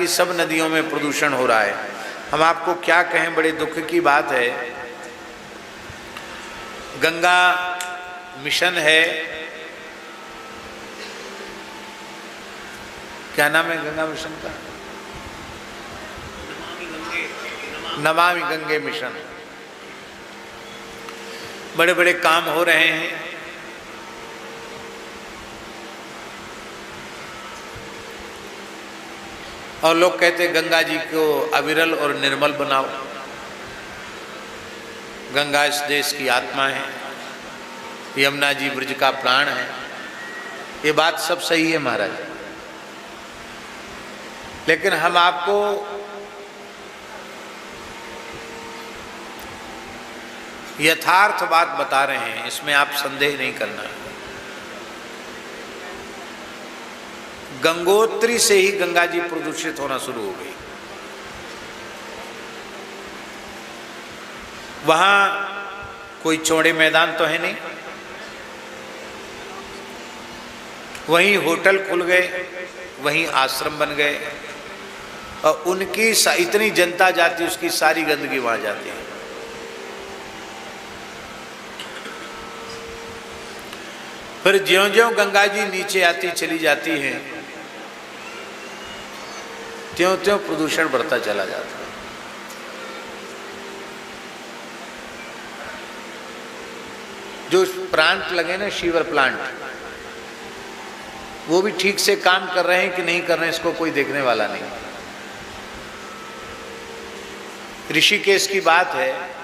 की सब नदियों में प्रदूषण हो रहा है। हम आपको क्या कहें, बड़े दुख की बात है। गंगा मिशन है, क्या नाम है गंगा मिशन का? नमामि गंगे मिशन। बड़े बड़े काम हो रहे हैं। और लोग कहते हैं गंगा जी को अविरल और निर्मल बनाओ। गंगा इस देश की आत्मा है, यमुना जी ब्रज का प्राण है। ये बात सब सही है महाराज, लेकिन हम आपको यथार्थ बात बता रहे हैं, इसमें आप संदेह नहीं करना। गंगोत्री से ही गंगा जी प्रदूषित होना शुरू हो गई। वहां कोई चौड़े मैदान तो है नहीं, वहीं होटल खुल गए, वहीं आश्रम बन गए, और उनकी इतनी जनता जाती, उसकी सारी गंदगी वहां जाती है। फिर ज्यों-ज्यों गंगा जी नीचे आती चली जाती है, त्यों-त्यों प्रदूषण बढ़ता चला जाता है। जो प्लांट लगे ना, शीवर प्लांट, वो भी ठीक से काम कर रहे हैं कि नहीं कर रहे हैं, इसको कोई देखने वाला नहीं। ऋषिकेश की बात है,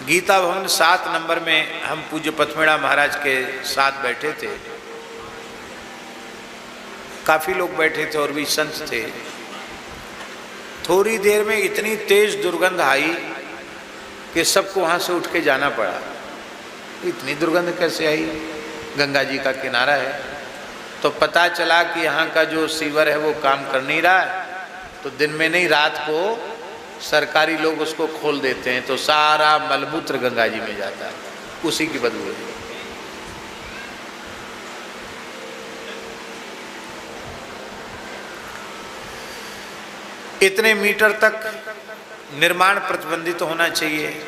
गीता भवन 7 नंबर में हम पूज्य पथमेड़ा महाराज के साथ बैठे थे। काफी लोग बैठे थे और भी संत थे। थोड़ी देर में इतनी तेज दुर्गंध आई कि सबको वहां से उठ के जाना पड़ा। इतनी दुर्गंध कैसे आई? गंगा जी का किनारा है। तो पता चला कि यहाँ का जो सीवर है वो काम कर नहीं रहा है, तो दिन में नहीं रात को सरकारी लोग उसको खोल देते हैं, तो सारा मलमूत्र गंगा जी में जाता है, उसी की बदबू है। इतने मीटर तक निर्माण प्रतिबंधित होना चाहिए।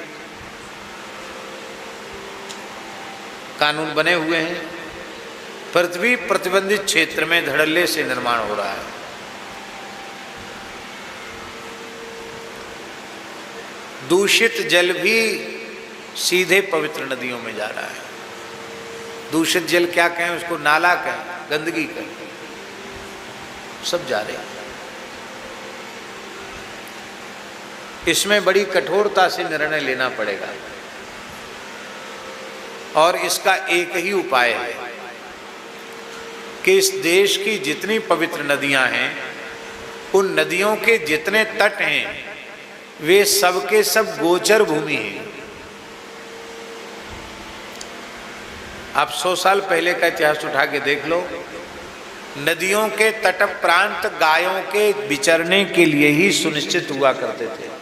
कानून बने हुए हैं, पृथ्वी प्रतिबंधित क्षेत्र में धड़ल्ले से निर्माण हो रहा है। दूषित जल भी सीधे पवित्र नदियों में जा रहा है। दूषित जल क्या कहें उसको, नाला कहें, गंदगी कहें, सब जा रहे हैं। इसमें बड़ी कठोरता से निर्णय लेना पड़ेगा, और इसका एक ही उपाय है कि इस देश की जितनी पवित्र नदियां हैं, उन नदियों के जितने तट हैं, वे सब के सब गोचर भूमि हैं। आप 100 साल पहले का इतिहास उठा के देख लो, नदियों के तट प्रांत गायों के विचरने के लिए ही सुनिश्चित हुआ करते थे।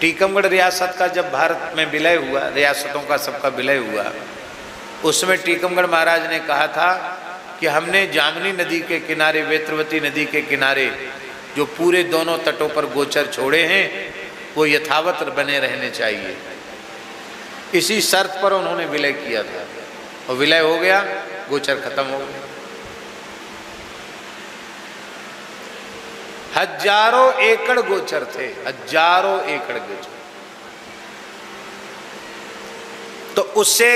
टीकमगढ़ रियासत का जब भारत में विलय हुआ, रियासतों का सबका विलय हुआ, उसमें टीकमगढ़ महाराज ने कहा था कि हमने जामनी नदी के किनारे, वेत्रवती नदी के किनारे जो पूरे दोनों तटों पर गोचर छोड़े हैं, वो यथावत बने रहने चाहिए। इसी शर्त पर उन्होंने विलय किया था, और विलय हो गया, गोचर खत्म हो गया। हजारों एकड़ गोचर थे, हजारों एकड़ गोचर। तो उससे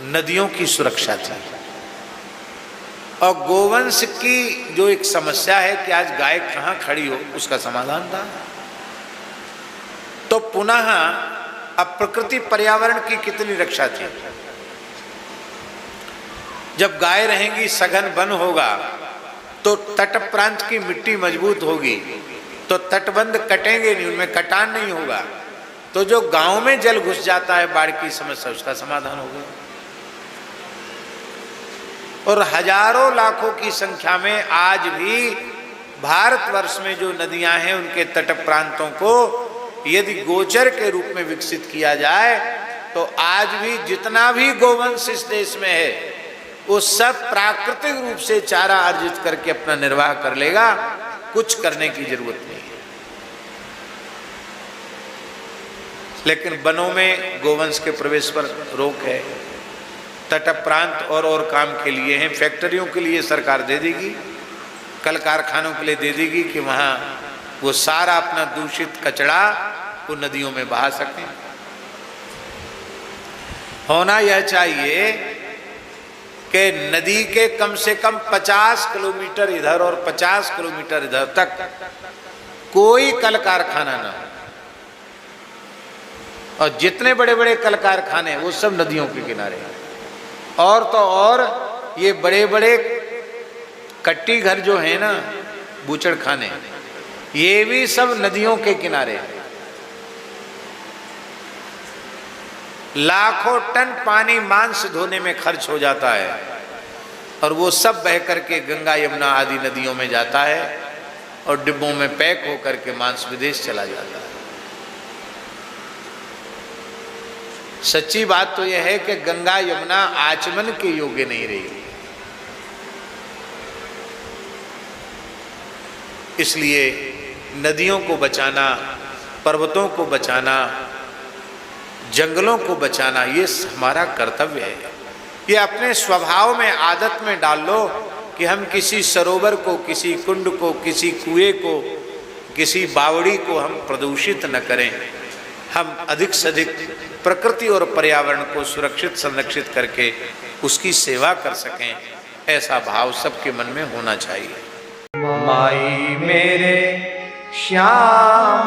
नदियों की सुरक्षा थी। और गोवंश की जो एक समस्या है कि आज गाय कहाँ खड़ी हो, उसका समाधान था। तो पुनः अब प्रकृति पर्यावरण की कितनी रक्षा थी। जब गाय रहेंगी, सघन वन होगा, तो तट प्रांत की मिट्टी मजबूत होगी, तो तटबंध कटेंगे नहीं, उनमें कटान नहीं होगा। तो जो गांव में जल घुस जाता है, बाढ़ की समस्या, उसका समाधान होगा। और हजारों लाखों की संख्या में आज भी भारतवर्ष में जो नदियां हैं, उनके तट प्रांतों को यदि गोचर के रूप में विकसित किया जाए, तो आज भी जितना भी गोवंश इस देश में है, वो सब प्राकृतिक रूप से चारा अर्जित करके अपना निर्वाह कर लेगा, कुछ करने की जरूरत नहीं है। लेकिन वनों में गोवंश के प्रवेश पर रोक है, तट प्रांत और काम के लिए हैं, फैक्ट्रियों के लिए सरकार दे देगी, कल कारखानों के लिए दे देगी कि वहां वो सारा अपना दूषित कचरा वो नदियों में बहा सकें। होना यह चाहिए कि नदी के कम से कम 50 किलोमीटर इधर और 50 किलोमीटर इधर तक कोई कल कारखाना ना हो, और जितने बड़े बड़े कल कारखाने वो सब नदियों के किनारे हैं। और तो और ये बड़े बड़े कट्टी घर जो है ना, बूचड़ खाने, ये भी सब नदियों के किनारे हैं। लाखों टन पानी मांस धोने में खर्च हो जाता है और वो सब बह करके गंगा यमुना आदि नदियों में जाता है और डिब्बों में पैक होकर के मांस विदेश चला जाता है। सच्ची बात तो यह है कि गंगा यमुना आचमन के योग्य नहीं रही। इसलिए नदियों को बचाना, पर्वतों को बचाना, जंगलों को बचाना, ये हमारा कर्तव्य है। ये अपने स्वभाव में, आदत में डाल लो कि हम किसी सरोवर को, किसी कुंड को, किसी कुएं को, किसी बावड़ी को हम प्रदूषित न करें। हम अधिक से अधिक प्रकृति और पर्यावरण को सुरक्षित, संरक्षित करके उसकी सेवा कर सकें, ऐसा भाव सबके मन में होना चाहिए। माई मेरे श्याम